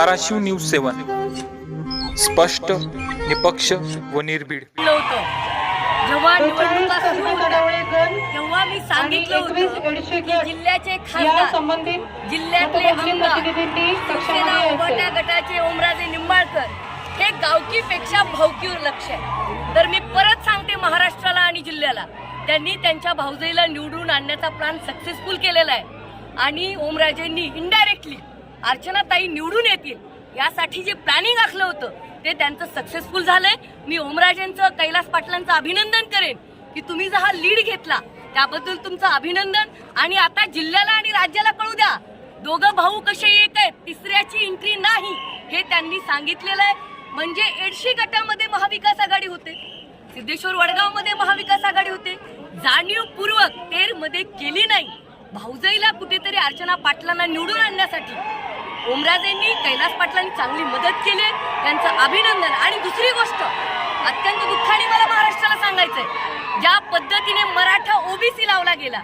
Dharashiv news 7 स्पष्ट, निपक्ष व निर्भीड. जेव्हा निवडणुका सुरू होत्या तेव्हा मी सांगितलं होतं की जिल्ह्याचे खासदार, जिल्ह्यातले आमदार, शिवसेना उभाटा गटाचे ओमराजे निंबाळकर हे गावकीपेक्षा भावकीवर लक्ष आहे. तर मी परत सांगते महाराष्ट्राला आणि जिल्ह्याला, त्यांनी त्यांच्या भाऊजाईला निवडून आणण्याचा प्लॅन सक्सेसफुल केलेला आहे आणि ओमराजेंनी इनडायरेक्टली अर्चनाताई निवडून येतील यासाठी जे प्लॅनिंग आखलं होतं ते त्यांचं सक्सेसफुल झालंय. मी ओमराजेंचं, कैलास पाटलांचं अभिनंदन करेन की तुम्ही जो हा लीड घेतला त्याबद्दल तुमचं अभिनंदन. आणि आता जिल्ह्याला आणि राज्याला कळू द्या दोघं भाऊ कसे एक आहेत, तिसऱ्याची एंट्री नाही हे त्यांनी सांगितलेलं आहे. म्हणजे एडशी गटामध्ये महाविकास आघाडी होते, सिद्धेश्वर वडगाव मध्ये महाविकास आघाडी होते, जाणीवपूर्वक तेर मध्ये केली नाही. भाऊजाईला कुठेतरी अर्चना पाटलांना निवडून आणण्यासाठी ओमराजेंनी, कैलास पाटलांनी चांगली मदत केली, त्यांचं अभिनंदन. आणि दुसरी गोष्ट अत्यंत दुःखाने मला महाराष्ट्राला सांगायचंय, ज्या पद्धतीने मराठा ओबीसी लावला गेला,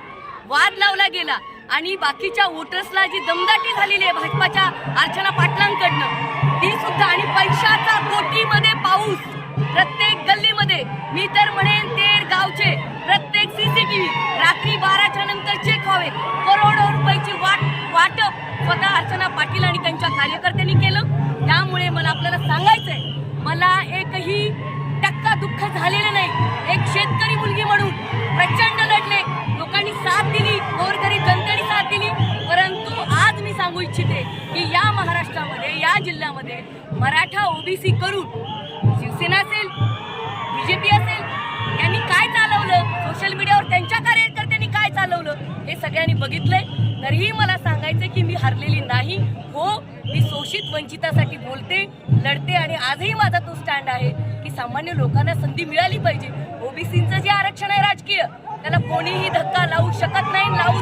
वाद लावला गेला आणि बाकीच्या वोटर्सला जी दमदाटी झालेली आहे भाजपाच्या अर्चना पाटलांकडनं ती सुद्धा, आणि पैशाचा कोटीमध्ये पाऊस प्रत्येक गल्लीमध्ये, मी तर म्हणेन तेर गावचे प्रत्येक सीसीटीव्ही रात्री 12च्या नंतर चेक व्हावे. करोडो रुपयाची वाटप स्वतः अर्चना पाटील आणि त्यांच्या कार्यकर्त्यांनी केलं. त्यामुळे मला आपल्याला सांगायचंय, मला एकही टक्का दुःख झालेलं नाही. एक शेतकरी मुलगी म्हणून प्रचंड लढले, लोकांनी साथ दिली, गोरगरीब जनतेने साथ दिली. परंतु आज मी सांगू इच्छिते की या महाराष्ट्रामध्ये, या जिल्ह्यामध्ये मराठा ओबीसी करून शिवसेना असेल, बीजेपी असेल, यांनी काय चालवलं, सोशल मीडियावर त्यांच्या कार्यकर्त्यांनी काय चालवलं हे सगळ्यांनी बघितलंय. तरीही मला सांगायचंय की मी हरलेली नाही. हो, मी शोषित वंचितासाठी बोलते, लढते आणि आजही माझा तो स्टँड आहे की सामान्य लोकांना संधी मिळाली पाहिजे. ओबीसीचं जे आरक्षण आहे राजकीय, त्याला कोणीही धक्का लावू शकत नाही, लावू